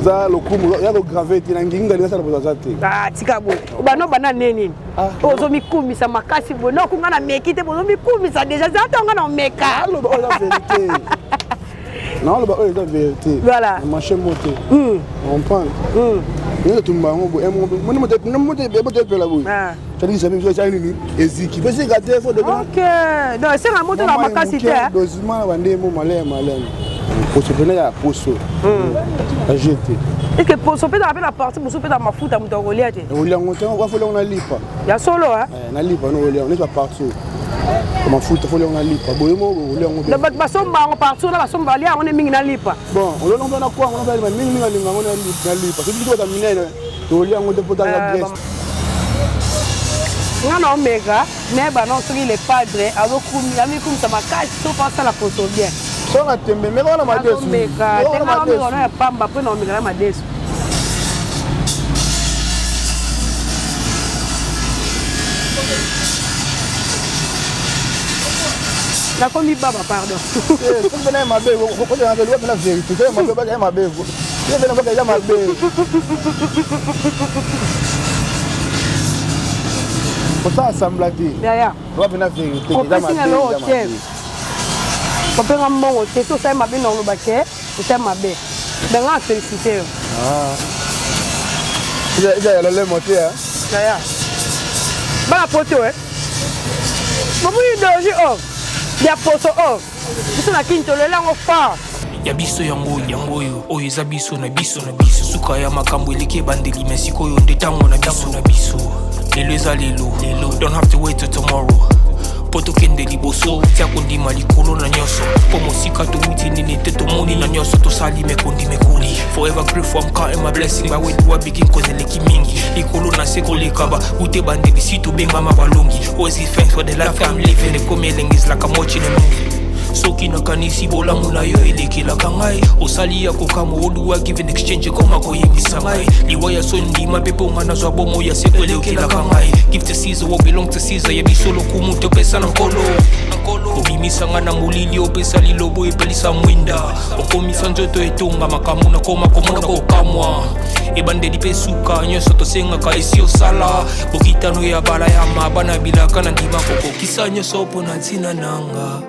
za lokumu ya gravité na nginga linga sala bozazate ah tika bo bano bana neni ozo mikumisa makasi bo no kunga na mekite bozo mikumisa déjà za tonga na meka allo ba la vérité non le ba la vérité voilà marché monté on prend ni tout mbango bo mo moté be boté pe la bo ça dit ça même ça ni eziki parce que gâter faut de OK donc c'est la moto la makasi te dosement bande mo malin pour se venir à poso à jeter et que poso peut dans la partie poso peut dans ma foot à mon rolia te rolia on va faut on a lipa ya solo hein na lipa no rolia on est pas partout comme foot faut on a lipa boyemo rolia on de ba somba on partout là ba somba lia on est mingi na lipa bon on a quoi on a mingi na linga on a lipa c'est plutôt ta minene rolia on te porter la graisse ngana omega neba non soki le padre alokomi amikum sa makasi to pensa la photo bien so na tembe me ona madesu omega tenga omega na pamba pe na omega na madesu la komi baba pardon c'est bena mabe ko de na la vérité c'est mabe ba mabe c'est bena ba ya mabe pour ça assemblaté ya va venir vérité da mabe papa ngambo te to sai mabe no lo baké c'est mabe benga féliciter ya le monter hein ya bala poto mamu idoji ya poso biso na kintolo lango fa ya biso yango oyo eza biso na biso suka ya makambo eleki ebandeli mais sikoyo nde ntango na biso lelo eza lelo don't have to wait till tomorrow poto kende liboso tia kondima likolo na nyonso po mosika towuti nini te tomoni na nyonso tosali mekondi mekoli forever grateful I'm counting my blessing by way do I begin cause eleki mingi likolo na se kolekaba ute bandeli si tobengama balongi always give thanks for the life I'm living ekomi elengis like I'm watching a movie soki nakanisi bolamu na yo elekelaka ngai osali ya kokamo oluwa give in exchange koma koyebisa ngai liwaya so ndima mpe mpo nga nazwa bomo ya seko elekelaka ngai give to Caesar what belong to Caesar yebiso lokumu topesa na nkolo obimisa nga na molili opesa lilobo epelisa mwinda okomisa nzoto etonga makambo na koma komona kokamwa ebandeli mpe suka nyonso tosengaka esi osala bokitano ya bala ya mabana bilaka na ndima kokokisa nyonso mpo na ntina nanga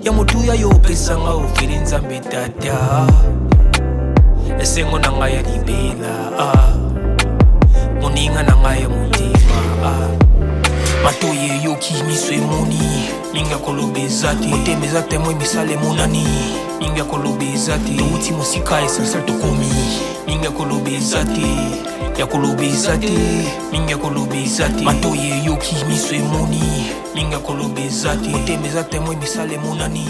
ya motuya yo pesanga ofeli nzambe tata esengo na ngai ya libela moninga na ngai ya motema matoye yoki miso emoni minga koloba eza te motema eza temo emisala emonani minga koloba eza te touti mosika esansal tokomi minga koloba eza te ya koloba eza te minga koloba eza te matoye yoki miso emoni minga koloba eza te motema eza temo emisala emonani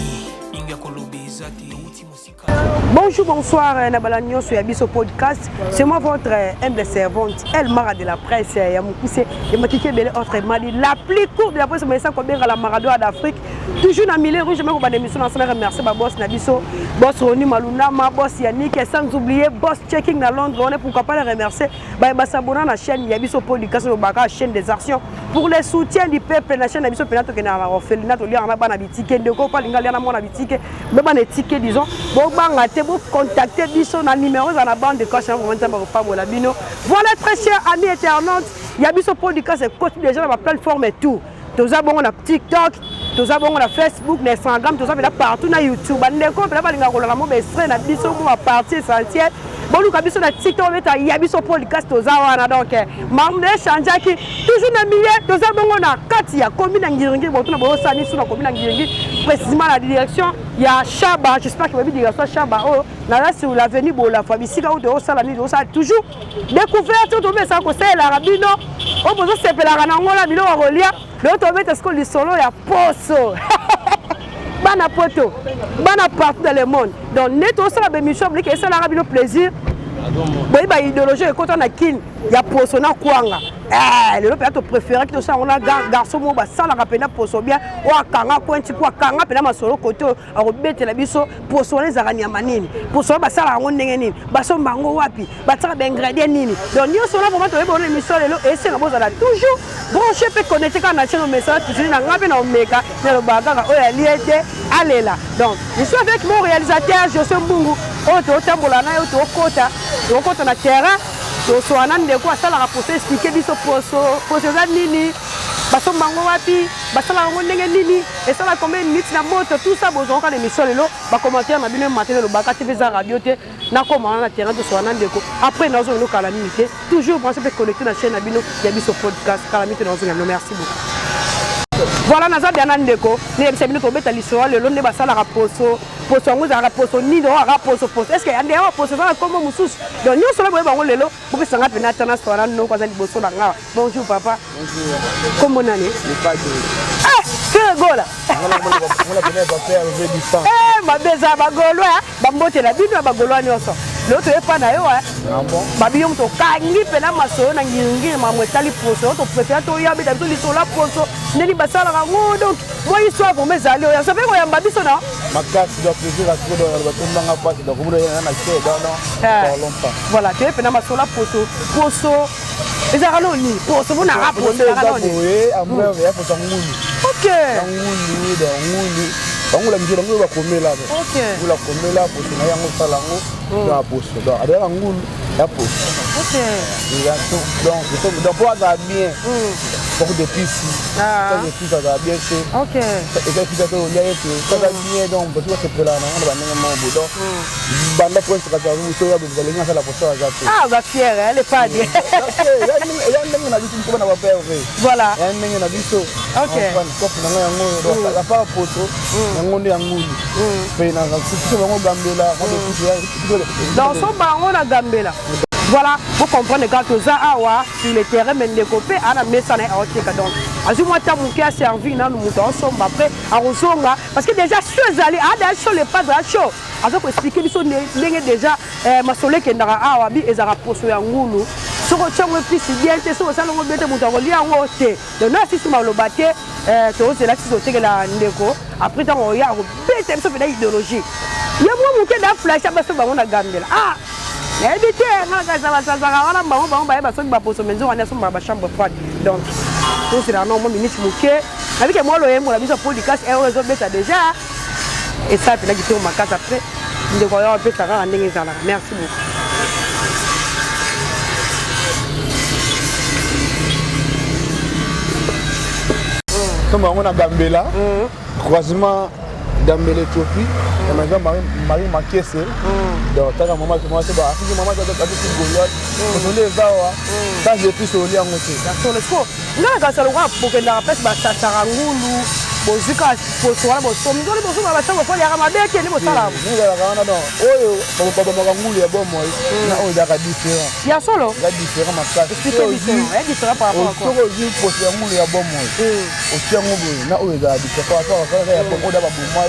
minga koloba eza te touti mosika. Bonjour, bonsoir, Nabala Nyonso Yabiso Podcast. C'est moi votre humble servante, El Mara de la presse, Yamoukousse, Yamatike Bele autre Mali, la plus courte de la presse, mais ça combien à la Maradona d'Afrique. Toujours dans Mille Rouge, je vais vous faire des émissions ensemble. Remercier ma boss Nabiso, boss Roni Maluna, ma boss Yannick, et sans oublier boss Checking à Londres. On est pourquoi pas les remercier. Bah, s'abonner à la chaîne Yabiso Podcast, la chaîne des actions pour le soutien du peuple. La chaîne Yabiso Penato qui est en orphelinat, au lieu de la bitiké, de quoi pas l'ingalien à mon bitiké, mais ban étiquette disons. Bon, vous contactez Biso dans le numéro dans la bande de coach. Voilà, très chers amis internautes, il y a Biso Podcast, c'est coach déjà dans ma plateforme et tout. Tous abonnés à TikTok, tous abonnés à Facebook, à Instagram, tous abonnés partout à YouTube. Bandeko, peut-être pas l'ingalien à mon bestrait, na Biso pour partie essentielle. Bon, nous avons sur TikTok, il y a Biso Podcast, tous abonnés donc. Mamde Chanjaki, toujours dans le milieu, tous abonnés à Katia, commune en Giringi, bon, tout le monde s'est sur la commune en Giringi, précisément la direction. Il y a Chaba, j'espère qu'il va bien dire Chaba. Oh, là sur l'avenue Bola, famille Siga ou de Osalani, toujours découvert tout le monde ça conseille la rabino. Oh, bon, c'est la ranangola, milo rolia. L'autre met est-ce que le solo il y a poso. Bana poto, bana partout dans le monde. Donc net au sala bémission, que ça la rabino plaisir. Bon, il y a idéologie et quand on a kin, il y a poso na kuanga. Le peut-être préféré que ça on a garçon mo ba ça la rapena poso bien ou akanga kwenti kwa kanga pena masolo koto a robete la biso poso les arania manini poso ba ça la ngondenge nini ba so mbango wapi ba tsaka ba ingrédients nini donc nous sommes là pour mettre bonne émission lelo et c'est ngabo za toujours branché peut connecter quand na chaîne message toujours na ngabe na omeka na lo baganga o ya liete alela donc je suis avec mon réalisateur José Mbungu auto tambola na auto kota tokota na terrain toswa na ndeko asalaka poso expliquer biso poso eza nini basomba yango wapi basalaka yango ndenge nini esala combien de minutes na moto tout ça bozwaka na émission lelo bacommentaire na bino matin elobaka te eza radio te nakoma na terrain toswa na ndeko après nazonga kala nini te toujours branché pe connecté na chaîne na bino ya biso podcast kala mito nazonga merci beaucoup. Voilà naza bien ndeko ni ebisa bino tobeta lisolo lelo nde basalaka poso yango ezalaka poso nini oaka poso est-ce que ande awa poso ezala kombo mosusu donc nyonso la boye bango lelo bopesanga mpena atana soana noko aza liboso na ngawa. Bonjour papa. Kombo nani gola mabeza bagolwa bambotela bino ya bagolwa nyonso lelo toyepa na yo babi yo moto okangi mpena masolo na ngingiri mambo etali poso topefera toyambeta biso lisola poso ndeni basalaka ngo donc moi histoire vraimen ezali oyo sape koyamba biso na makasi donc plaisir asikodo batombanga pasi donc omuno na se dans voilà toyepena masola poso ezalaka noni poso bonaka poso ezalaka noni ambre ya poso ngulu ok ngulu donc ngulu bango la misela ngulu bakomela ok ngulu bakomela poso na yango sala ngo na poso donc adela ngulu ya poso ok donc pour avoir bien beaucoup de pistes ça je suis à bien fait ok et ça puis on y a été ça va bien donc parce que c'est là on va même mon boulot banda pour ça ça vous savez vous allez faire la poste à ça ah va fier elle est pas bien il y a même na biso ko na ba père voilà il y a même na biso ok ko na yango donc la pas poteau yango ndi yangulu pe na ko bango gambela ko de dans son bango na gambela. Voilà, vous comprenez quand vous awa sur le terrain, mais les copains à la maison et à autre donc. As-tu moi t'as mon qui a servi dans nous ensemble après à Rosonga parce que déjà choses aller à des choses les pas à chaud. As-tu expliquer biso ndenge déjà ma soleil qui ndara awa bi ezara poso ya ngulu. Soko tchongo plus bien te so ça longo bete muto kolia ngo te. Donc na sisi malobate to c'est là sisi otekela ndeko après tant on y a bete biso fait idéologie. Ya moi mon qui da flash ba so bango na gambela. Ah éviter wana bango bayeba soki baposo menzo wana somba ba chambre froide donc tout c'est normalement minute moke avec moi le yembo la biso podcast et réseau beta déjà et ça puis là qui tourne ma case après ndeko yo pe saka ndenge ezala merci beaucoup. Comme on a gambela croisement Gambela Éthiopie, la maison Marie Makese, donc ta maman c'est bah si maman tu as tout Goliath, on les va ça j'ai plus au lien aussi. Sur le sport, là quand ça le voit pour que la presse bah ça sarangulu, bozika pour soir bo somi dole bo somi ba sango foli akama beke ni bo sala. Ni la kana non. Oyo baba makangulu ya bo moi. Na oyo da différent. Ya solo. Ya différent makasi. C'est différent par rapport à quoi? Soko ji pour ya ngulu ya bo moi. O tiango bo na oyo da différent par rapport à ya bo da ba bo moi.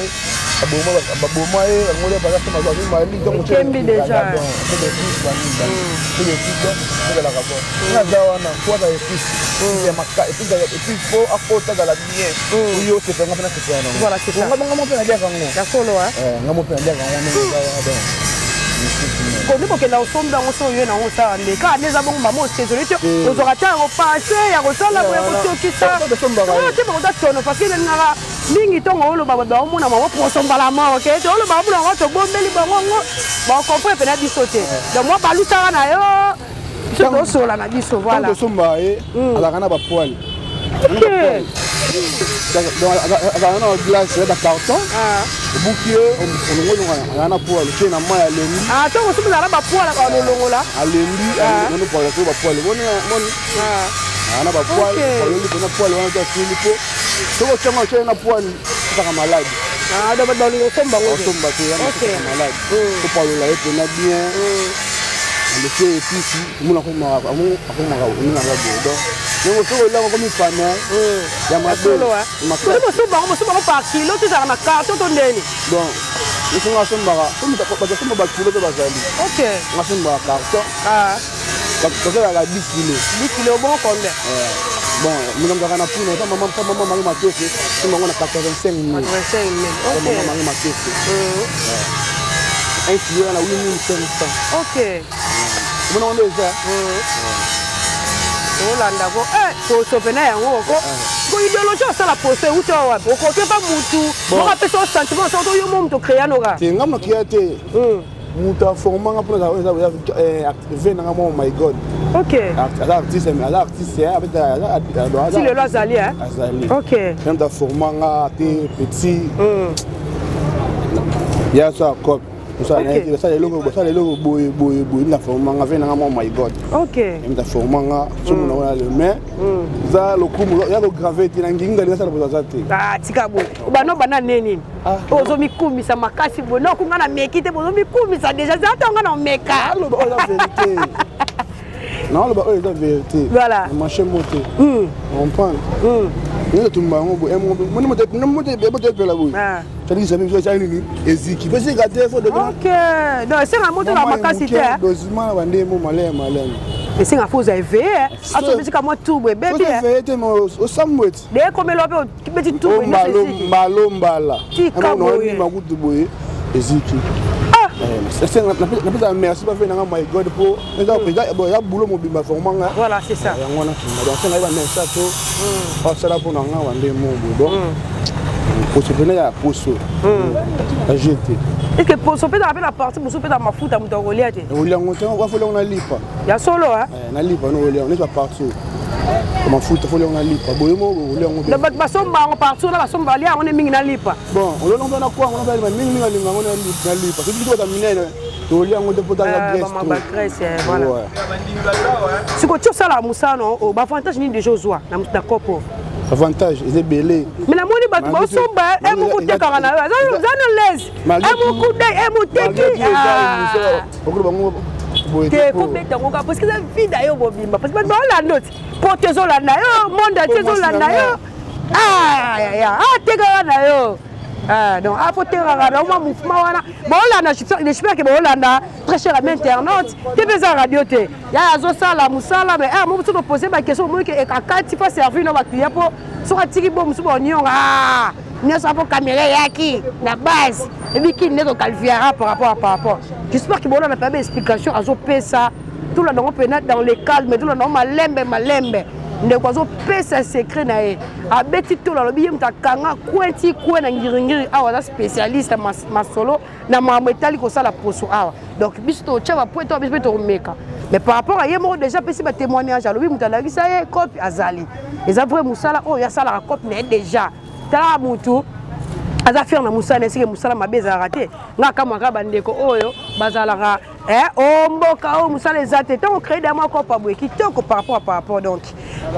Baboma ngole ba ka ma ba mali donc Kembi déjà. C'est le site de la rapport. Na dawa na kwa da épice. Ya maka et puis faut apporter dans la bien. Yo c'est pas ngapena c'est ça. Voilà, c'est ça. Ngamo pe na dia kango. Ya solo Ngamo pe na dia kango donc. Quand on est ensemble, on se réunit ensemble. Quand les amants maman c'est désolé, on aura temps au passé, à ressortir la voiture qui ça. On est pas d'accord parce que les nara mingi tongo olo baba ba omona mama pour son balama OK. To olo baba na to bombeli bango. Ba comprendre pena bisoté. Donc moi balu tara na yo. Je dois sola na biso voilà. Quand somba ala kana ba poil. OK. Donc on a glace de carton. Bouquet on a poil qui na ma lendi. Ah to ko subila ba poil ka longola. Alendi on poil ko ba poil. Mon ana ba poil ko na poil wana ta filipo. Soko chama chama na poil saka malade. Ah do ba do ni somba ngo. Somba ko ya malade. Ko poil la et na bien. Le fait ici, mon ko ma ko ni na rabo do. Donc soko la ko mi fana. Ya ma solo ma ko. Mo so ba pa kilo tu saka na carte to ndeni. Donc ils sont ensemble ba kilo to bazali. OK. Ensemble ba carton. Parce que la 10 kilos. 10 kilos bon combien? Bon, nous avons un appui, maman Marie Makese, nous avons 85 000. 85 000. OK. Maman Marie Makese. Un kilo, on a 8500. OK. Nous avons déjà. Olanda ko ko sopena yango ko idéologie ça la poste ou tu wa ko pas mutu on a fait son sentiment ça to yo mom to créer noga c'est ngam na créateur muta formanga pour venanga mo my god. OK. Artiste avec si le Azali hein. Azali. OK. Muta formanga te petit. Ya ça cop. Ça les logo boy la formanga venanga mo my god. OK. Muta formanga so mo na le mais za lo kumu ya lo gravité na nginga le ça la pozate. Ah tikabo. Bano bana neni. Ozo mikumisa makasi bono kunga na mekite bozo mikumisa déjà za tonga na meka. Allo ba la vérité. Non, le bateau est la vérité. Voilà. Le marché monté. On prend. Nous tout le monde. Ok. Donc c'est un moto dans ma capacité. Et c'est un faux éveillé. Attends, c'est comme tout bébé. Éveillé au Samuel. Dès qu'on me l'a petit tout. Malombala. Eziki. Merci pas faire my god pour il y a boulot mobimba formanga. Voilà, c'est ça. On a donc ça va mettre ça tout. Oh ça là pour nanga wande mo bodo. Pour se venir à poso. À jeter. Est-ce que pour se faire la partie pour se faire ma foot à mon Goliath. Oli ngote on va faire on a lipa. Ya solo hein. Na lipa no oli on est pas partout. Comment foot faut on a lipa. Boyemo oli ngote. Le bat basomba on partout là basomba ali on est mingi na lipa. Bon, on l'a na quoi on va mingi na linga on a lipa. C'est plutôt ta minene. Oli ngote pour ta graisse. Maman graisse voilà. Si ko tio sala musano o ba avantage ni de Joshua na kopo. Avantage, il est belé. Mais la monnaie bat basomba et mon côté carana. Ça laisse. Et mon côté et mon teki. Parce que c'est vide d'ailleurs bobimba parce que la note portezo la nayo monde tezo la nayo tegara nayo donc a faut tegara na moi mouvement wana bon là na j'espère que bon là très cher à internaute te besoin radio te ya zo sala musala mais moi tu me poser ma question moi que akati pas servir na ba client pour so atiki bo musu bo nyonga nyoso apo caméra yaki na base et puis qui n'est donc calviera par rapport j'espère que bon là n'a pas d'explication à zo pesa tout là on peut être dans le calme tout là on malembe ndeko zo pesa secret na e abeti tout là lobi mta kanga kwenti kwena ngiringiri awa spécialiste masolo na mametali ko sala poso awa donc biso to chava point biso to meka mais par rapport à yemo déjà pesi ba témoignage lobi mta la gisa ye copie azali les après musala oh ya sala copie mais déjà tala mutu aza faire na musala sike musala mabeza raté nga kama ngaba ndeko oyo bazalaka mboka o musala ezate tant créer des mois ko pa boye kitoko par rapport donc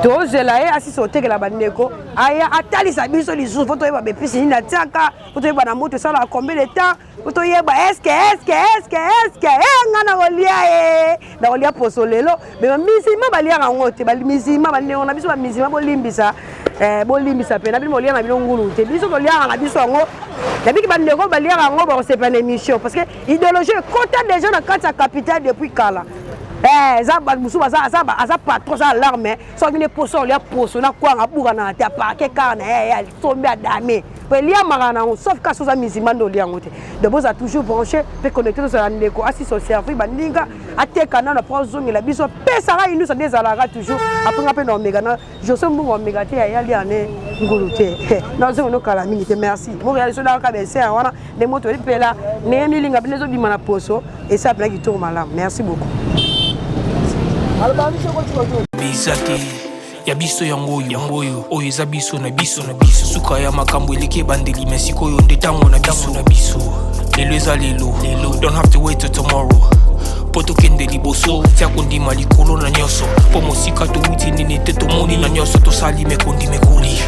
to zela e asi sote que la bandeko aya atali sa biso li jour photo yeba be pisi ni na tiaka photo yeba na moto sala combien de temps photo yeba est-ce que ngana olia na olia posolelo mais misima balia ngote bali misima bandeko na biso ba misima bolimbisa pe na bino olia na bino ngulu te biso to lia na biso ngo na biki bandeko balia ngo ba c'est pas une émission parce que idéologie côté des gens dans la capitale depuis kala zaba musuba za patron za l'armée so vient poso lia poso na kwa ngabura na ta parquet kana ya tomber à dame lia marana sauf ka so za mizima ndo lia ngote de boza toujours branché pe connecter sur ndeko assis sur service bandinga ateka na prozongi la biso pesa ra inu sa des alara toujours après ngape na omega na je suis mbongo omega te ya lia ne ngulute na zo no kala mingi te merci mo réaliser na ka bese wana de moto pela ne milinga bilezo bima na poso et ça pela ki tour malam merci beaucoup. Bizate ya biso yango oyo eza biso na biso suka ya makambo eleke bandeli mesiko yo ndetango na biso lelo eza lelo don't have to wait till tomorrow poto kende liboso tia kondima likolo na nyoso po mosika to wuti nini te to moni na nyoso to sali me koli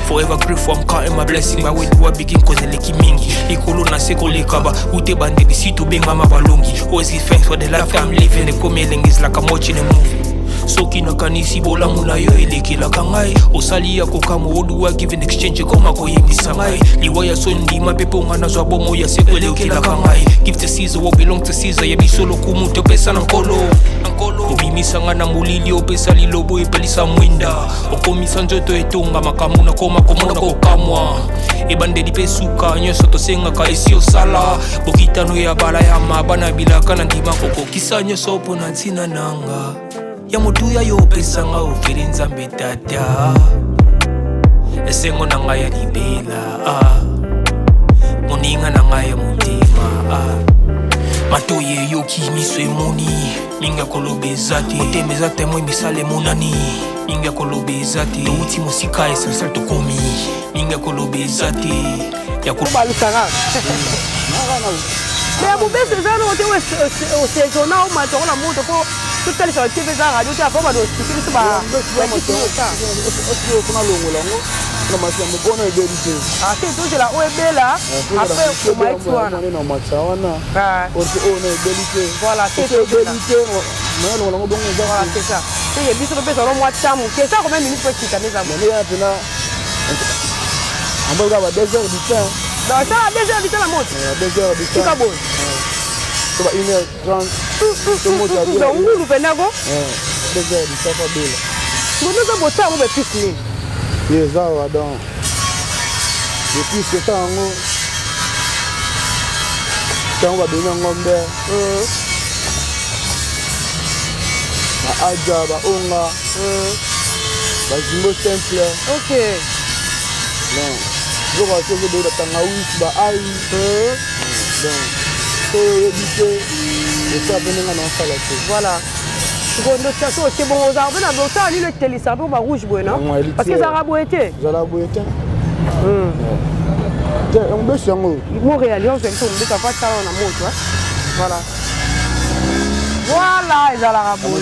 forever grateful I'm counting my blessing my way to begin cause eleki mingi likolo na seko lekaba ute bandeli si to benga mabalongi always give thanks for the life I'm living the coming is like I'm watching a movie soki na kanisi bola muna yo elekela kangai osali ya kokamo oduwa give in exchange koma koyimisa ngai liwaya sondi mapepo ngana zwa bomo ya sekwelekela kangai give to Caesar what belong to Caesar ya bisolo kumuntu pesa na nkolo obimisa ngana mulili opesa lilobo epelisa mwinda okomisa njoto etonga makamu na koma komona kokamwa ebandeli pesuka nyoso tosengaka esi osala bokitano ya bala ya mabana bilaka na ndima kokokisa nyoso pona ntina nanga ya motuya yo pesanga ofere nzambe tata esengo na ngai ya libela moninga na ngai ya motema matoye yoki miso emoni minga koloba eza te motema eza temoi misala emonani minga koloba eza te touti mosika esalsal tokomi minga koloba eza te yakobalusaka mais mobese eza no te osejona omatoko na moto po totalisa tv eza radio te apo badospike biso baonalongolango na masia mokona ebeli te ate tozela oyo ebela apres omaiti wana na matsa wana orte oyo na ebeli te voilà ebeli te mayalongolango bongo eza voilà c'est ça eye biso topesa no mwa ta moke eza combien minute po ekita neza ya pena amboka ba 2 heures du temps donc ça 2 heures du temps la moto 2 heures du temps tika boye toba 1h30 donc ngulu penako 2 heures du temps fabela ngonoza bota mo bepisi nini eza awa donc depuis ce temps yango ntango babeni yango mbe baaja baonga bazimbo simple ok donc biloko basokobeila tangawisi baai donc oyo oyebi te esa mpe ndenge na osala te voilà sikondo chaso te bon ozala mpe na bosala lilo etelisa mpe barouge boye non parce que ezalaka boye te ezala boye te mobesi yango montréal nyonso elito mobesa pa tala na moto voilà voilà ezalaka boye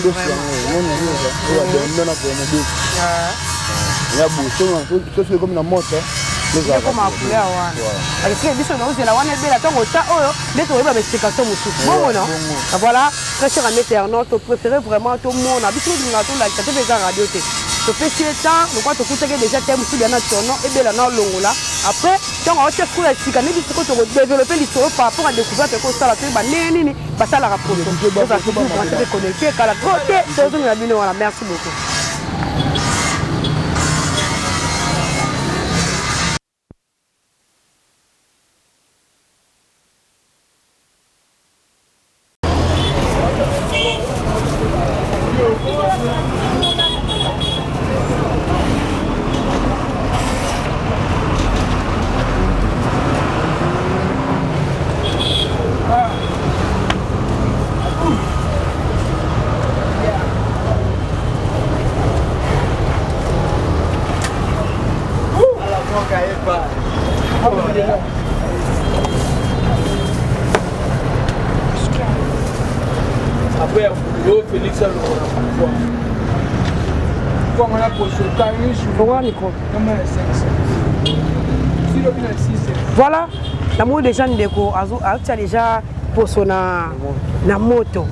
ya bososoki ekomi na moto ekoma couleur wana akesike biso naozela wana ebela ntango ota oyo nde toyeba baexplication mosusu bongo non voilà très cher ami internaute topréféré vraiment tomona biso tolinga tolakisa te mpe eza radio te topesi etan lokwa tokutaki déjà te mosusu ya na tono ebela na olongola après ntango aotia sikoyo ya sika nde bisiko tokodeveloppe lisolo par rapport à découverte ekosala toyeba ndenge nini basalaka protope connecté kala kote tozongela bino wana merci beaucoup. Après, Félix a le on a posé voilà la moto déjà ndeko aza déjà poso na moto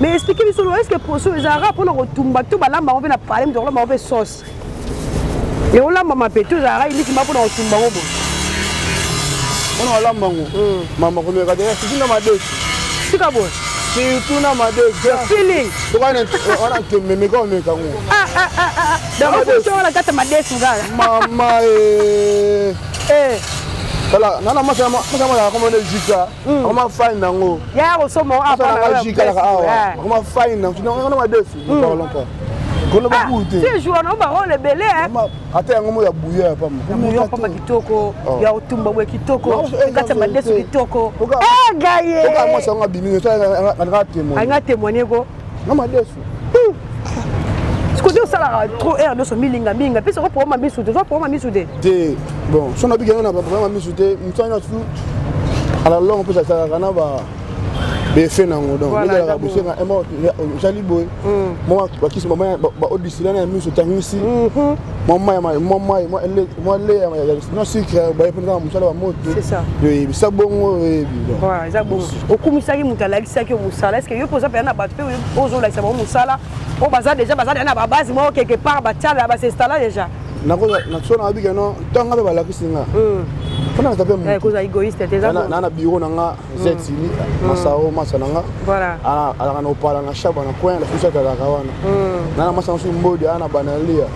mais expliquez biso est-ce que poso ezalaka mpona kotumba to balamba ngo mpe na paleme to kolamba ngo mpe sauce eolamba mapeto ezalaka ilikima mpona kotumba ngo boye mpona kolamba ngo mama komeka te sikinga madesi sika boye surtout na madesi feeling wana memeka omeka ngo donc wana kata madesi ngala mama kala nana masa mala kama ne jika kama fine nango ya kosoma apa jika la awa kama fine nango na madesi ba lonka kono ba buti si jour na ba role belé ata yango mo ya buya pa mo yo papa kitoko ya utumba bwe kitoko kata madesi kitoko gaye oka mo sanga bimi to nga témoigner ko na madesi Côté ça trop air de son milinga minga puis ça pour ma bisoude ça pour ma bisoude de bon son abi gagné na ba ma bisoude mtsanya tout à la longue peut ça kana ba be fait nango donc il a bossé na emo jali boy moi ba kisi mama ba odisila na miso tangisi moi non secret ba pendant musala ba moto c'est ça oui ça bon voilà ça bon okumisaki mutala kisaki musala est-ce que yo posa pe na ba pe ozo la ça bon musala on baza déjà baza na ba base mo quelque part ba tala ba s'installer déjà na sona abi gano tanga ba la kisinga on a tapé mon cause égoïste t'es ça na bureau nanga zetini masao masananga voilà ala na opala na shaba na coin la fusa ta kawana na masango mbodi ana banalia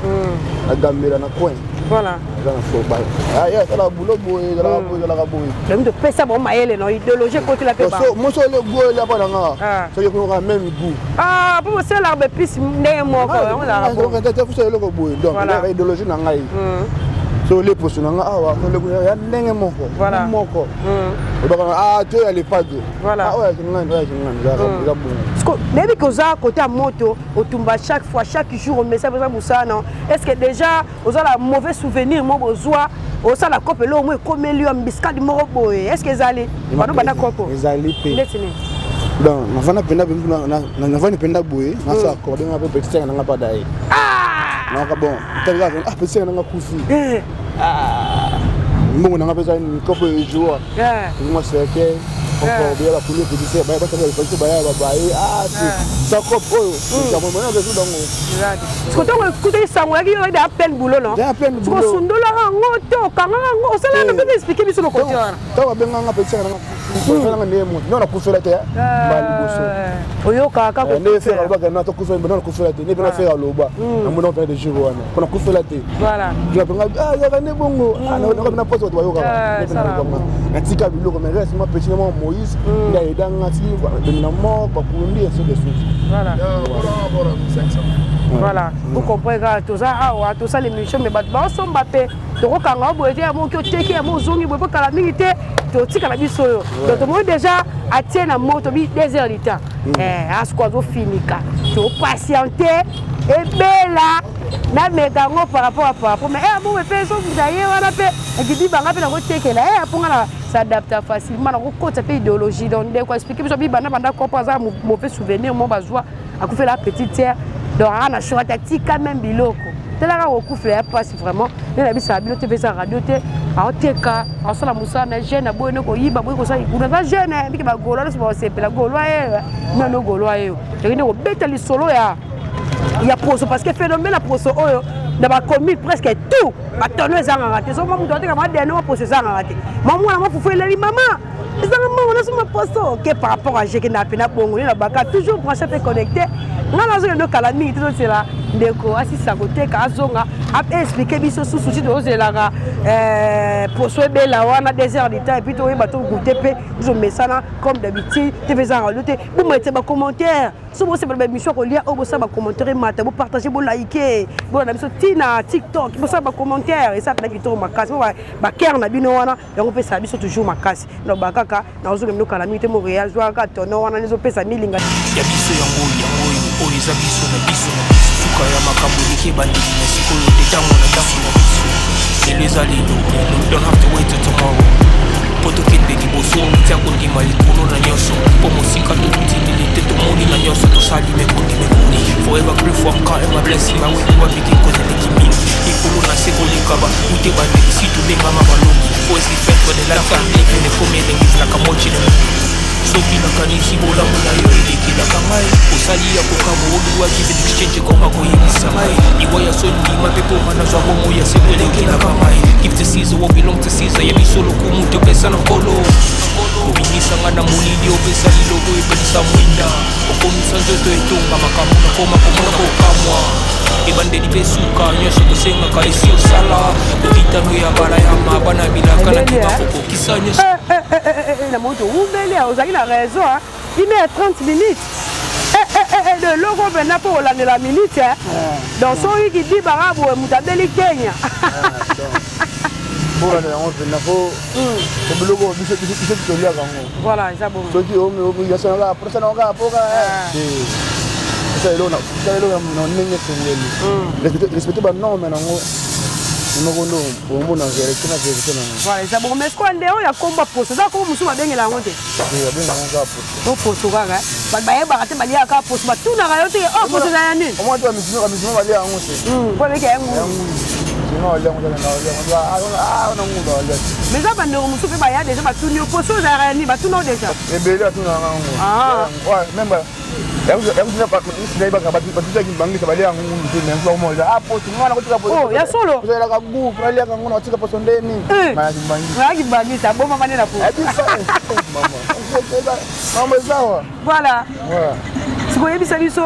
na gambela na coin voilà dans fo ba ya la boulot boy la boy le monde pesa bon maele no idéologie côté la peba so mo so le boy la nanga so ko nga même goût pour c'est l'arbre pisse ndenge moko on la donc ta fusa le boy donc la idéologie na ngai so les poso nanga awa ko le ya ndenge moko voilà moko ba tu ya les pas voilà ouais c'est bon mais que ça côté à moto au tumba chaque fois chaque jour on met ça pour ça non est-ce que déjà aux a la mauvais souvenir moi besoin au ça la coupe là au moins comme lui un biscuit de morobo est-ce que ça allait bana bana coupe ils allaient donc nafana penda nafana penda boye nasa accorder un peu petit na nga pas dai non bon tanga petit na nga kufi mbongo na nga pesa ni coupe de jour moi c'est que on peut bien la pouler petit c'est ba ça le ba ya ba ça coupe oh ça moi na besoin donc parce que tu écoutes ça moi il y a à peine boulot non à peine boulot parce que sundola ngoto kanga ngo ça là peut expliquer biso le côté ta ba benga nga petit na non na kufa la terre ba liboso oyo kaka ko ne faire ba na to kufa na kufa la terre ne ba faire loba na mo na de jour wana ko na kufa la terre voilà je benga ya ne bongo na na poste to yo kaka na tika biloko mais reste moi petit moment Moïse il a aidé ngati na mort ba kundi et ce de suite voilà voilà 500 voilà vous comprenez tout ça ah tout ça l'émission mais ba somba pe to ko kanga bo ete mo ko teki mo zongi bo kala milité to tika la biso yo donc tout le monde déjà atteint na moto bi 2 heures du temps à ce qu'on doit finir to patienter et bella na metango par rapport mais bon me fait so vous ayez wana pe et dit banga pe na ko teki la pour na s'adapter facilement na ko côté pe idéologie donc de quoi expliquer biso bi bana banda ko pas mauvais souvenir mo bazwa a ko fait la petite terre donc on a choisi tactique quand même biloko tela ko ku faire passe vraiment na bisa bilo te pesa radio te a teka a sala musa na jeune a boye ko yiba boye ko sa kuna za jeune biki ba golo so ba sepela golo no golo ayo te ko beta li solo ya poso parce que phénomène la poso oyo na ba commis presque tout ba tono ezanga raté so mamu dote ka ma deno ma poso ezanga raté mamu na ma fufu eleli mama ezanga mamu na so ma poso que par rapport à jeune na pena bongo na baka toujours branché pe connecté ngana zo no kala mingi tout cela ndeko asisa côté ka zonga a expliquer biso sous souci de ozelaka poso bela wana 2 heures de temps et puis to ba to goûter pe zo mesana comme d'habitude te faisant rajouter vous mettez ba commentaire so bo c'est ba émission ko lia o bo ça ba commentaire mata bo partager bo liker bo na biso tina TikTok bo ça ba commentaire et ça peut être makasi ba cœur na bino wana yango pe ça biso toujours makasi no ba kaka na zo ngeno kala mite Montréal zo ka tono wana nizo pesa milinga ya biso yango oyo eza biso na biso suka ya makambo eleki bandeli na sikoyo nde ntango na biso lelo eza lelo don't have to wait till tomorrow po tokende liboso tia kondima likolo na nyonso mpo mosika tokutindeli te tomoni na nyonso tosali mekoni forever pray for God and my blessing my way wa biki kozeleki mingi likolo na se kolekaba ute bandeli si tobengama balongi always defend for the life I'm living for me then it's like I'm watching them soki nakanisi bolamu na yo elekilaka ngai osali ya kokama oluwa give exchange koma koyebisa ngai iwa ya sondima mpe poma nazwa bomo ya seko elekelaka ngai give to Caesar what belong to Caesar yebi lokumu topesa na nkolo kobinisanga na molili opesa liloko ebelisa mwinda okomisa nzoto etonga makambo nakoma komona kokamwa ebandeli mpe suka nyonso tosengaka esi osala kokitano ya bala ya mabana bilaka na kima kokokisa nyonso na moto oubeli ozalaki na raison il met 30 minutes de logo bena mpo olandela minute donc soki kidi baraboye moto abeli Kenya voilà eza bon soki omigasanaka prosanaka poka ndenge esengeli respecte banome nango nokondo omona vérité na vérité nango voilà eza bon mais sikoyo nde oyo akomba poso eza komba mosusu babengela yango te abengango kaka poso poso kaka bato bayebaka te baliaka kaka poso batunaka yo te o poso eza ya nini omwa te bamisima balia yango te mpo ebeki yango mais eza bandeko mosusu mpe baya deja batuni yo poso ezalaka ya nini batuna o deja ebele atunaka yango même ya solo ayaki bangisa boma mane na po voilà sikoyebisa biso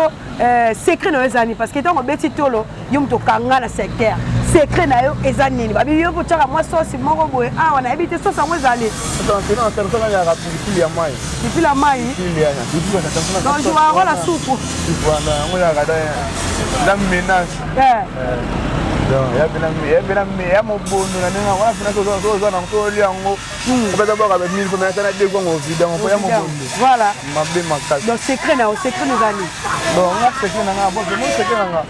secret na yo ezani parce que ntango obeti tolo yo moto okanga na secteur secret na yo eza nini babi yo pochaka moi sauce moko boye ah on a habité sauce en ezali non personne ya rapili ya mai depuis la mai donc je vais avoir la soupe voilà on ya gada la ménage donc ya bena mobondo na ninga wala fina zo na ko liango ko beza boka be 1000 ko na tana de ko vide on ya mobondo voilà mabe makasi donc secret na o secret nous ani donc on a secret na nga bon mo secret na nga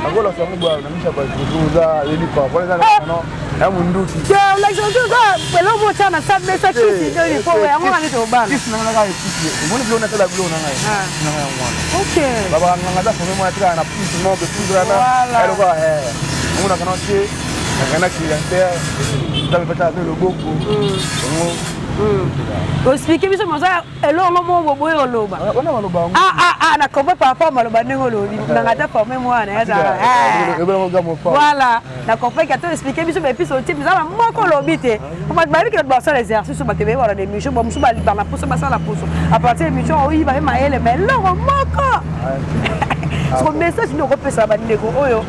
agola so mo na misha ba zuza eli pa ko za no ya munduki ya la jonjo za pelo mo chana sa mesa kisi ndio ni po ya ngona ni to bana kisi na nga kisi mo ni blona tala blona nga na nga ngwana okay baba nga za so mo atra na pisi mo be pudra na elo ko on a commencé à clientèle dans le pétard de beaucoup expliquez moi ça elo ngomo boye oloba na comprends par rapport maloba ndengolo na ngata former moi na ça voilà na comprends que tu expliquer biso mais puis au type ça moko lobité on va bali que ba ça l'exercice ba tebe wala des missions ba musu ba na poso ba ça la poso à partir de mission oui ba maele mais lo moko son message nous repesa ba ndeko oyo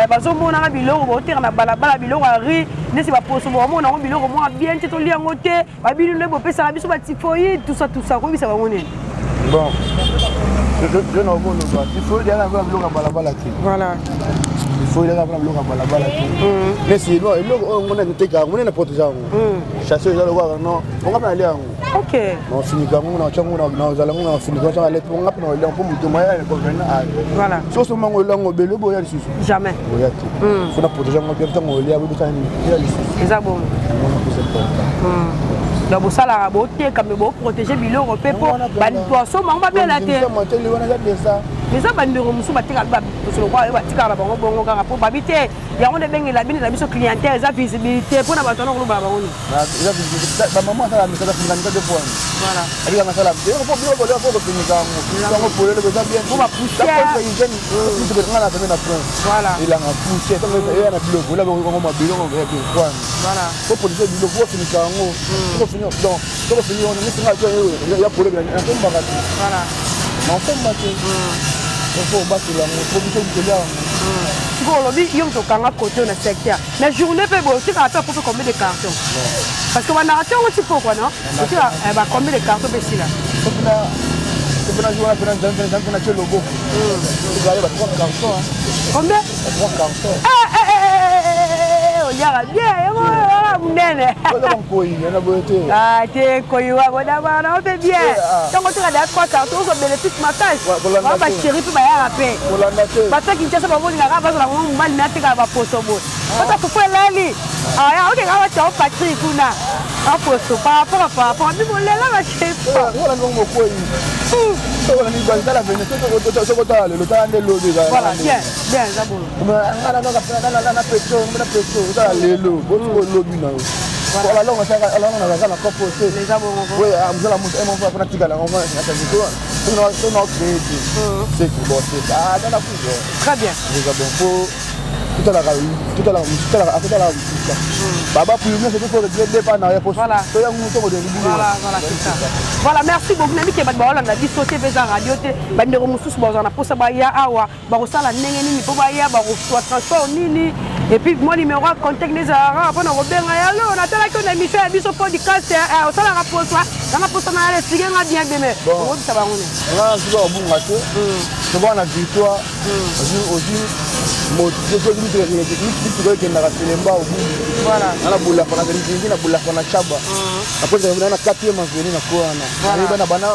bazo mona biloko bo terre na balabala biloko ari nesi ba poso bo mona biloko mo bien te to liango te ba biloko bo pesa biso ba tifoyi tout ça ko bisa ba mona bon je n'en vois pas il faut dire la biloko balabala ti voilà il faut dire la biloko balabala ti mais si non on a été car on est na protéger chasser ça le voir non on va pas aller en OK on finit comme on a changu na zala on finit comme ça lettre on a pas aller pour mutu moya ko venir voilà so so mango lango belo boya lisusu jamais boya ti faut na protéger on bien temps on lia bo ça ni lisusu ça bon donc vous ça la beauté comme vous protéger biloko pepo ban poisson on va bien la terre mais ça ban ndiro musu batika ba solo kwa batika ba bongo bongo kaka po babite ya on de bengi la bini la biso clientèle za visibilité pour na batono ko ba bongo ba maman ça la mise ça finit de point voilà ali nga sala de ko bilo ko ko finir quand on pour le bien bien on va pousser plus que ngana na prince voilà il a pousser donc il y a na bilo là ko ma bilo ko bien point voilà ko pour le bilo ko finir quand on finir donc ko finir on ne sera pas ya pour le bien on va voilà on fait battre il faut battre la proposition de là tu vois lobby yom to kanga côté na secteur mais journée peut bon tu as pas pour combien de cartons parce que on a raté un petit peu quoi non tu as bah combien de cartons ici là tu peux jouer dans le logo tu vas aller 3 cartons combien 3 cartons on yara bien voilà munene ah t'es koiwa bona bana on fait bien donc tu as 3 cartons on bénéfice matage on va chéri puis ba ya rapé bata kinchasa ba boni ngaka ba ngo mbali na tika ba poso bo bata ko fa lali ah ya o de ga wa Patrick kuna a poso pa bi mo lela ba chef wala ngo ko yi so ni ba dala vene so ko ta le ta ne lo de voilà bien ça bon na pecho ta le lo bo ko lo bi na voilà là on va la composer les abons oui amzala mo e mo fa na tika la on va na ta dito no crédit c'est bon c'est ça dans la fusion très bien les abons pour tout à la baba pour nous c'est pour le départ na réponse voilà to ya muto mo de voilà c'est ça voilà merci beaucoup nami ke ba Hollande bi sauter beza radio te ba ndeko mususu ba na posa ba ya awa ba ko sala ndenge nini po ba ya ba ko transport nini et puis mon numéro contact les ara après na robenga ya lo na tala ko na émission ya biso podcast au sala na posa na le sigenga bien beme on dit ça ba ngone là tu vas au bon gâteau tu vois la victoire aussi moto que na Selemba au bout voilà ana bula pana ndingi na bula pana chaba après ça na 4e maveni na koana na bana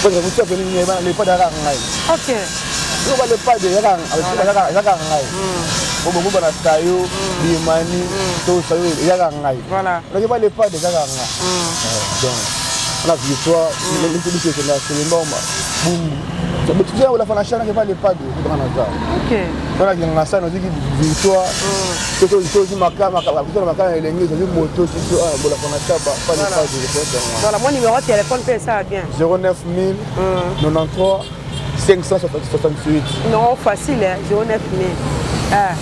pour que vous soyez venu les pas d'ara ngai OK yo ba le pas de yaka yaka ngai bobo bana tayo bimani to sayo yaka ngai voilà donc ba le pas de yaka ngai donc la victoire l'intelligence de la Selemba boum mais tu sais où la fana chana que pas les pas de dans la zone OK voilà qui na ça nous dit victoire to to makama elengi to moto to bola fana chaba pas les pas de voilà mon numéro de téléphone fait ça bien 09000 93 568 non facile 09000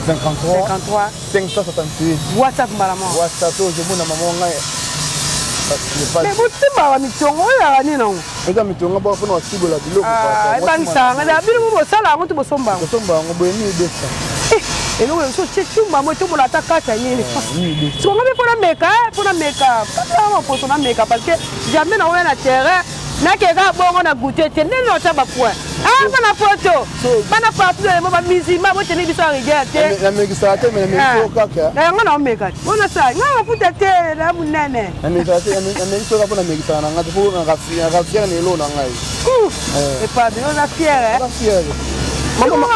53 568 WhatsApp malama WhatsApp to je mona maman ngai mais vous tu ba mitongo ya ni non eza mitongo ba fona wasibola biloko ah bangisa ngada bilu bo sala ngo to bosomba ngo boyeni desa Et nous, tout le monde attaque à Yéli. Si on avait pour la méca, pour la méca, parce que jamais on a terrain, n'a qu'à bon, on a goûté, t'es né dans ta point. Ah, on a photo. On a partout de ma musique, ma voix, t'es né sur la rivière. La méca, ça a été, mais on a méca. On a ça, on a foutu la mounane. La méca, pour la méca, on a pour un raffier et l'eau dans l'ail. Et pas bien, on a fier. Maman,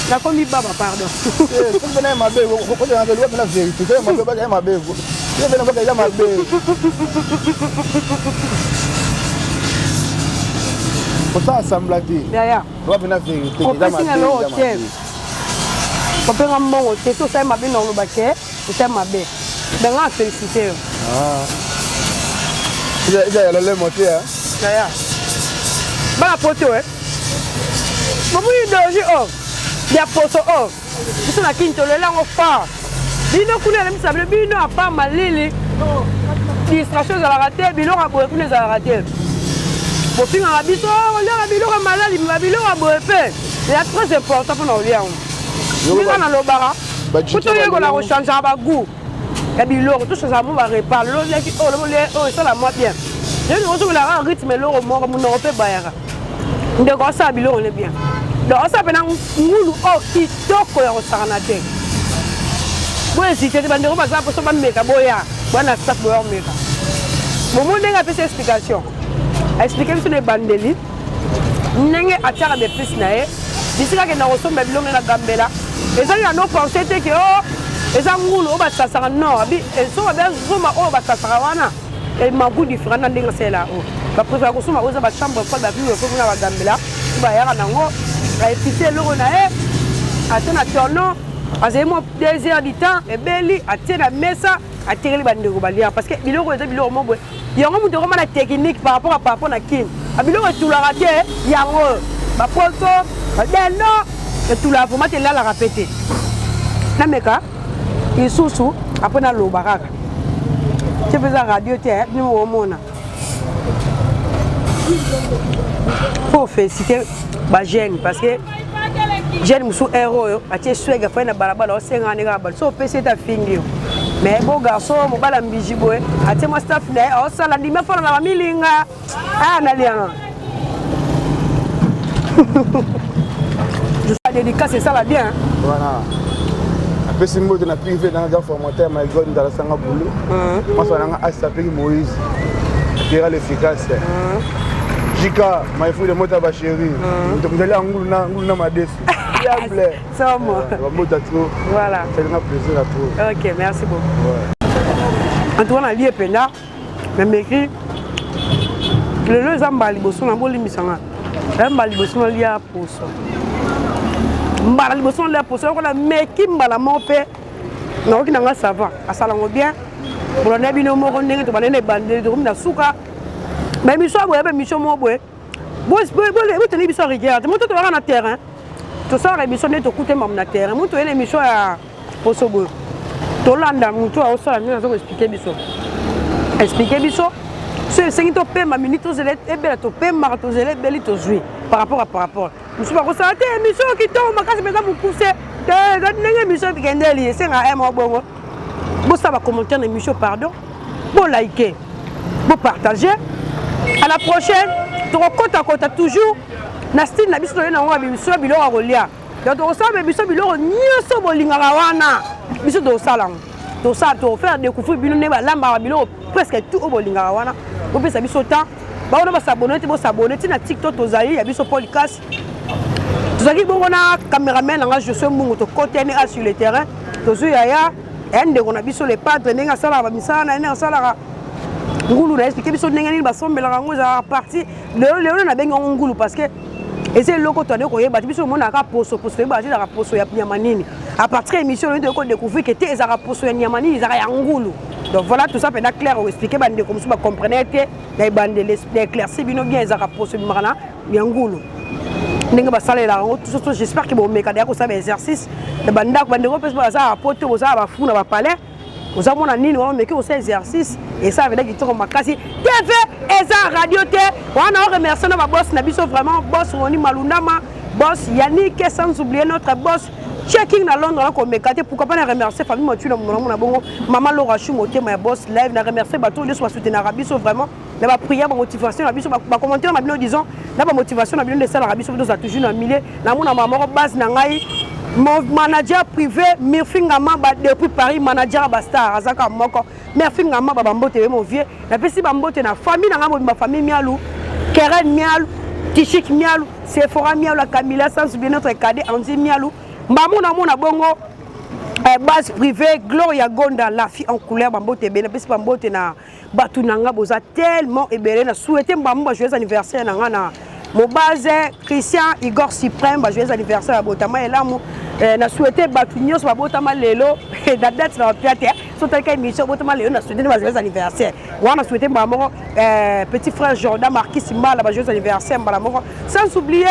la commis baba, pardon. Pour ça, assemblage. Derrière. On peut signer l'hôtel. On peut rendre mon hôtel. Tout ça, m'a bien dans le baquet. Tout ça, m'a bien. Ben, on a félicité. Ah. Il y a le moté, hein? Derrière. Bah, la photo, hein? Maman, il doit dire, oh. Il y a photo, oh. Ils sont là qui sont là, on part. Bino kuna na misabile bino apa malili. Distraction za la raté, bino a boé kuna za la raté. Pour finir la biso, on a bino a malali, bino a boé pe. C'est très important pour nous lire. Bino na lobara. Pour tout yego la rechange ba goût. Et bino tout ça ça va réparer. Lo leki oh ça la moi bien. Je ne retrouve la rythme lo mo mo no pe bayara. Ndeko ça bino on est bien. Donc ça peut ngulu oh kitoko ya rosaranate. Moi si tu es bandero par exemple so ban meka boya, bana staff boya meka. Mon monde nga pese explication. Expliquer sur les bandeli. Nenge atara de plus nae. Bisika ke na rosomba bilonga na gambela. Eza ya no penser que oh eza ngulu ba sasara no abi so ba zuma oh ba sasara wana. Et ma goût différent na ndinga sela oh. Ba préfère ko suma oza ba chambre kwa ba biyo ko na ba gambela. Ba yara nango. La épicé l'euro nae. Atena tono. Azé mon désir du temps et belli atena mesa attirer les bandero balia parce que biloko est biloko mo boy. Yango mu de la technique par rapport na kin. A biloko tout la raté yango. Ba poto, ba deno et tout la format là la répéter. Na meka isusu après na lo baraka. Tu fais la radio té ni mo mona. Faut féliciter ba jeune parce que jeune musu héros atie swega fa na balabala o senga ni gabal so pese ta fingi mais bon garçon mo bala mbiji boy atie mo staff na o sala ndi me fona na milinga ah na lianga je dédicace c'est ça va bien voilà après c'est mot de la privé dans la formateur my god dans la sanga boulot moi ça nga astape Moïse qui est efficace Jika my food de mota ba chérie donc de là ngulu na madesi diable ça moi voilà c'est un plaisir à toi OK merci beaucoup en tout cas na lié penda même écrit le zambali boso na boli misanga zambali boso na lia poso mbala boso na lia poso ko na meki mbala mope na ko kinanga sava asala ngo bien pour na bino moko ndenge to banene bandeli to na suka. Mais mission boye be mission mo boye bo teni biso regarde mo to na terrain to ça émission ne to coûter mam na terrain mo to ele mission ya poso boye to landa mo to o ça na zo expliquer biso c'est 5 to pe ma minute to zele e bela to pe ma to zele beli to jouer par rapport monsieur pas ko ça te mission qui to makasi meza mo pousser de nenge mission bikendeli c'est nga mo bongo bo ça va commenter na mission pardon bo liker bo partager. À la prochaine, tu rencontres toujours na style na biso na ngwa biso biloko a kolia. Donc to sala biso biloko nyoso bolingaka wana. Biso do sala. To ça to faire découvrir bino ne ba lamba biloko presque tout au bolingaka wana. Bo pesa biso temps. Ba ona ba s'abonner na TikTok to zali ya biso podcast. To zaki bongo na cameraman nga je suis mbungu to côté ne sur le terrain. To zo ya ende kona biso les padres nenga sala ba misana nenga sala ngulu na expliquer biso ndenge nini basombela ngo za parti lelo na benga ngulu parce que Et c'est le côté de Koyeba, tu sais, on a poso, poso, la poso, ya Niamanini. À partir de l'émission, on a découvert que tes poso, ya Niamanini, ils ont Angoulou. Donc voilà, tout ça peut être clair, on expliquer, comme ça, vous comprenez, les bandes, les éclaircies, bien, ils ont poso, Angoulou. J'espère que vous avez un exercice. Les bandes, vous avez un pote, vous avez un fou, vous avez un palais. Vous avez un nid, vous avez un exercice. Et ça veut dire qu'ils sont macassés. TV, ESA, Radio T. On a remercié notre boss, Nabiso vraiment, boss Roni Malundama, boss Yannick, sans oublier notre boss. Checking à Londres, on a pourquoi pas remercier famille Motu, maman Laura Chou, ma boss live, on a remercié bateau de soit soutenu Arabi, vraiment. La prière, la motivation, la commentaire, la disons, la motivation, la de ça, l'Arabie Saoudite, nous a toujours un millier. La maman base nangai, mon manager privé, Mirfingama, depuis Paris, manager Basta, Azaka Moko, Mirfingama, Babambote, mon vieux. La petite Bambote, la famille, ma famille Mialou, Keren Mialou, Tichik Mialou, Sephora Mialou, la Camilla, sans oublier notre cadet, Anzi Mialou. Maman a bongo base privée Gloria Gonda la fille en couleur Bambote belle parce que Bambote na batu nanga boza tellement ebele na souhaiter Bambo joyeux anniversaire na mon base Christian Igor Suprême joyeux anniversaire à Botama et là na souhaiter batu nyos ba Botama lelo et la date na piate so tel que émission Botama lelo na souhaiter joyeux anniversaire on a souhaité Bambo petit frère Jordan Marquis Simbala joyeux anniversaire Bambo sans oublier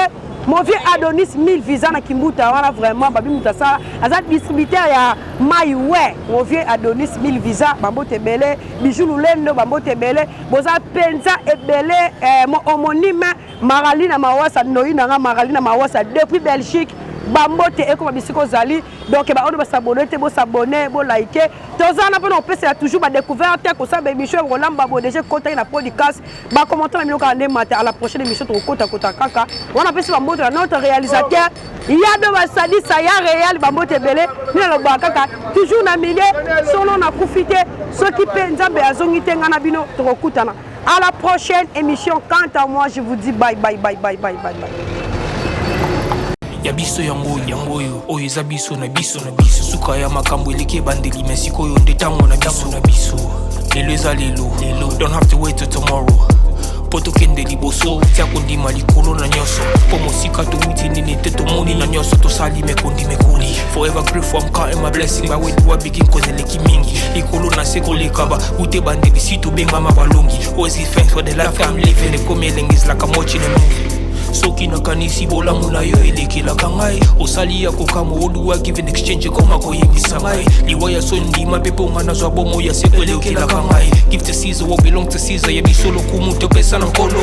mon vieux Adonis 1000 visa na Kimbuta wana vraiment babi mutasa azat distributeur ya Maiwe mon vieux Adonis 1000 visa Bambote Bele bijou lulendo Bambote Bele boza penza ebele mon homonyme Maralina Mawasa Noina Maralina Mawasa depuis Belgique Bambote et comme bisiko zali donc on va s'abonner bo s'abonner bo liker tozana pe on peut c'est toujours ba découverte ko ça baby show Roland Babo déjà contact na podcast ba commenter na miloko ande matin à la prochaine émission to kota kaka on a pesi Bambote notre réalisateur il y a de Basadi ça ya réel Bambote Belé ni le ba kaka toujours na milieu solo na profiter ceux qui pe nzambe azongi tenga na bino to kutana à la prochaine émission quant à moi je vous dis bye bye bye bye bye bye bye. Yabiso yangoyo oyo eza biso na biso suka ya makambo eleke bandeli mesiko oyo nde tango na biso lelo eza lelo don't have to wait till tomorrow poto kende liboso tia kondima likolo na nyoso po mosika towuti nini te tomoni na nyoso tosali mekoli forever grateful I'm counting my blessing by way do I begin cause eleki mingi likolo na seko lekaba ute bandeli si tobengama balongi always give thanks for the life I'm living the coming is like I'm watching a movie soki nakanisi bolamu na yo elekelaka ngai osali ya kokamo oduwa give in exchange koma koyebisa ngai liwa ya sondima mpe mpo nga nazwa bomo ya seko elekelaka ngai give to Caesar what belong to Caesar yebiso lokumu topesa na nkolo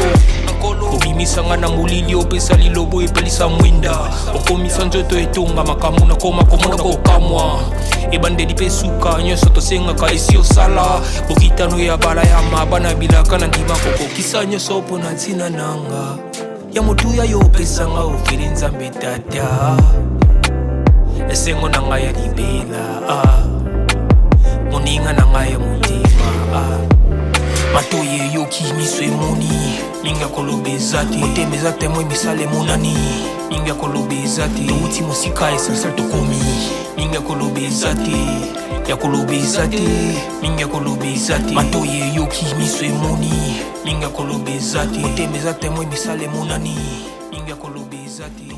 obimisa nga na molili opesa lilobo epelisa mwinda okomisa nzoto etonga makambo nakoma komona kokamwa ebandeli mpe suka nyonso tosengaka esi osala bokitano ya bala ya mabana bilaka na ndima kokokisa nyonso mpo na ntina nanga ya motuya yo pesanga ofeli nzambe tata esengo na ngai ya libela moninga na ngai ya motima matoye yoki miso emoni minga koloba eza te motema eza temo emisala emonani minga koloba eza te touti mosika essentiel tokomi minga koloba eza te ya koloba eza te minga koloba eza te matoye yoki miso emoni minga koloba eza te motema eza temo emisala emonani minga koloba eza te